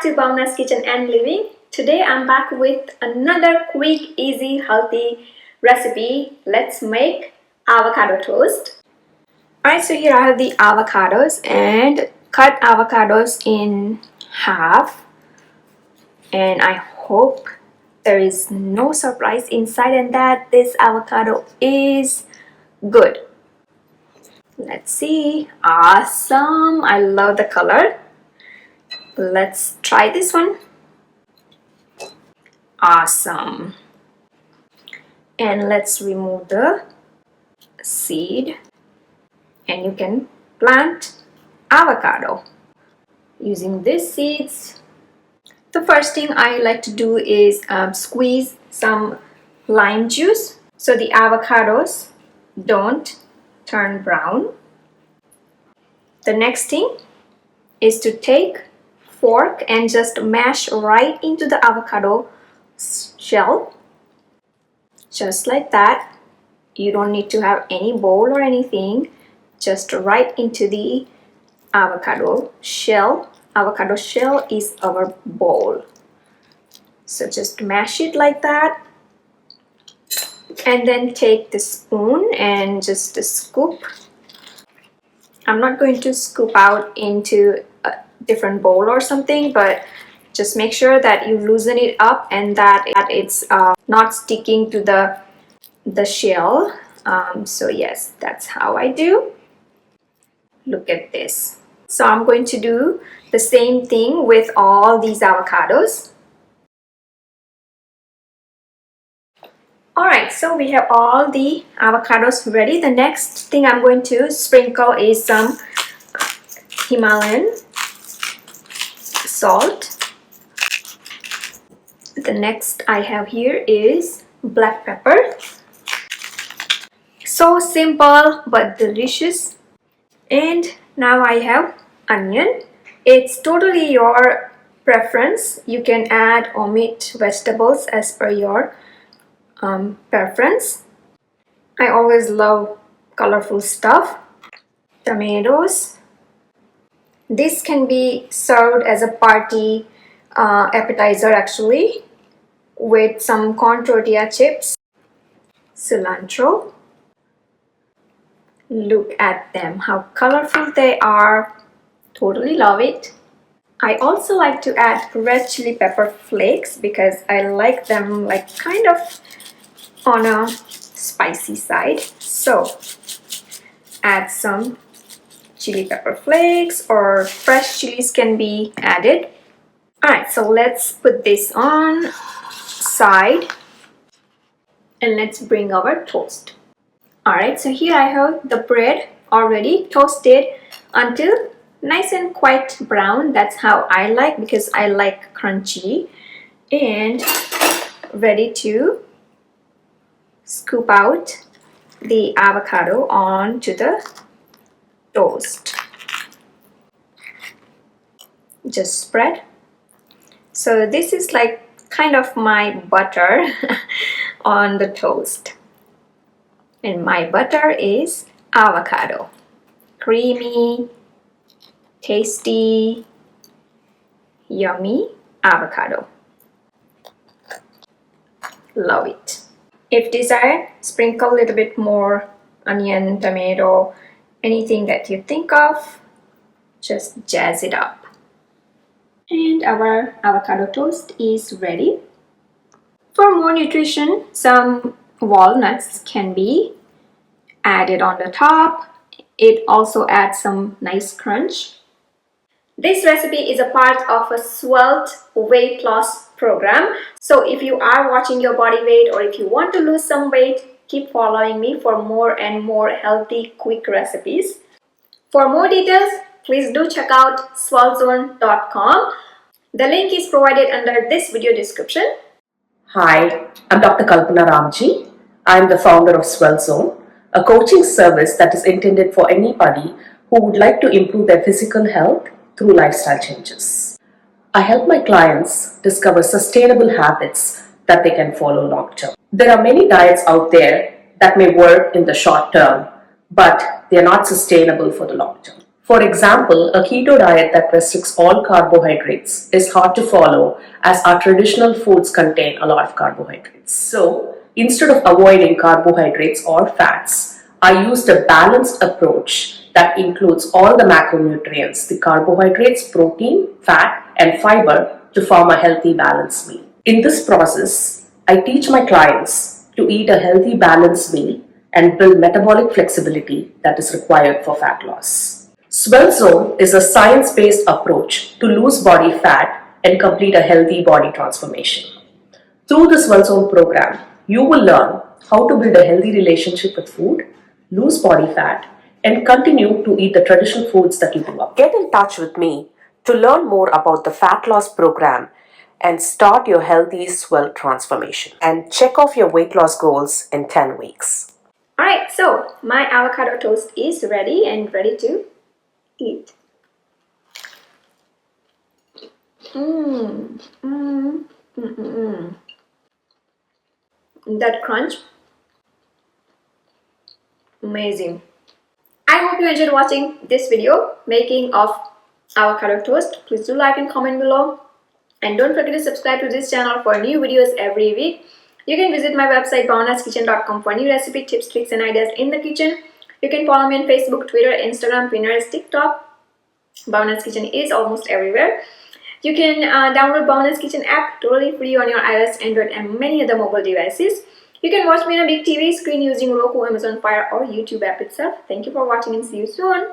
to Bhavna's Kitchen and Living. Today I'm back with another quick, easy, healthy recipe. Let's make avocado toast. Alright, so here I have the avocados and cut avocados in half. And I hope there is no surprise inside and that this avocado is good. Let's see. Awesome! I love the color. Let's try this one. Awesome. And let's remove the seed and you can plant avocado using these seeds. The first thing I like to do is squeeze some lime juice so the avocados don't turn brown. The next thing is to take fork and just mash right into the avocado shell, just like that. You don't need to have any bowl or anything, just right into the avocado shell. Avocado shell is our bowl, so just mash it like that and then take the spoon and just scoop. I'm not going to scoop out into a different bowl or something, but just make sure that you loosen it up and that it's not sticking to the shell. So yes, that's how I do. Look at this. So I'm going to do the same thing with all these avocados. Alright, so we have all the avocados ready. The next thing I'm going to sprinkle is some Himalayan salt. The next I have here is black pepper. So simple but delicious. And now I have onion. It's totally your preference. You can add or omit vegetables as per your preference. I always love colorful stuff. Tomatoes. This can be served as a party appetizer actually, with some corn tortilla chips. Cilantro. Look at them, how colorful they are. Totally love it. I also like to add red chili pepper flakes because I like them like kind of on a spicy side. So add some chili pepper flakes or fresh chilies can be added. Alright, so let's put this on side and let's bring our toast. Alright, so here I have the bread already toasted until nice and quite brown. That's how I like, because I like crunchy, and ready to scoop out the avocado onto the toast. Just spread. So this is like kind of my butter on the toast. And my butter is avocado. Creamy, tasty, yummy avocado. Love it. If desired, sprinkle a little bit more onion, tomato, anything that you think of. Just jazz it up. And our avocado toast is ready. For more nutrition, some walnuts can be added on the top. It also adds some nice crunch. This recipe is a part of a Svelte weight loss program. So if you are watching your body weight or if you want to lose some weight, keep following me for more and more healthy, quick recipes. For more details, please do check out sweltzone.com. The link is provided under this video description. Hi, I'm Dr. Kalpana Ramji. I'm the founder of Swell Zone, a coaching service that is intended for anybody who would like to improve their physical health through lifestyle changes. I help my clients discover sustainable habits that they can follow long term. There are many diets out there that may work in the short term, but they are not sustainable for the long term. For example, a keto diet that restricts all carbohydrates is hard to follow as our traditional foods contain a lot of carbohydrates. So, instead of avoiding carbohydrates or fats, I used a balanced approach that includes all the macronutrients, the carbohydrates, protein, fat, and fiber to form a healthy balanced meal. In this process, I teach my clients to eat a healthy balanced meal and build metabolic flexibility that is required for fat loss. Swell Zone is a science-based approach to lose body fat and complete a healthy body transformation. Through the Swell Zone program, you will learn how to build a healthy relationship with food, lose body fat, and continue to eat the traditional foods that you grew up. Get in touch with me to learn more about the fat loss program and start your healthy swell transformation. And check off your weight loss goals in 10 weeks. Alright, so my avocado toast is ready and ready to eat. That crunch, amazing. I hope you enjoyed watching this video making of avocado toast. Please do like and comment below, and don't forget to subscribe to this channel for new videos every week. You can visit my website bhavanaskitchen.com for new recipe tips, tricks and ideas in the kitchen. You can follow me on Facebook, Twitter, Instagram, Pinterest, TikTok. Bhavana's Kitchen is almost everywhere. You can download Bhavana's Kitchen app totally free on your iOS, Android and many other mobile devices. You can watch me on a big TV screen using Roku, Amazon Fire or YouTube app itself. Thank you for watching and see you soon.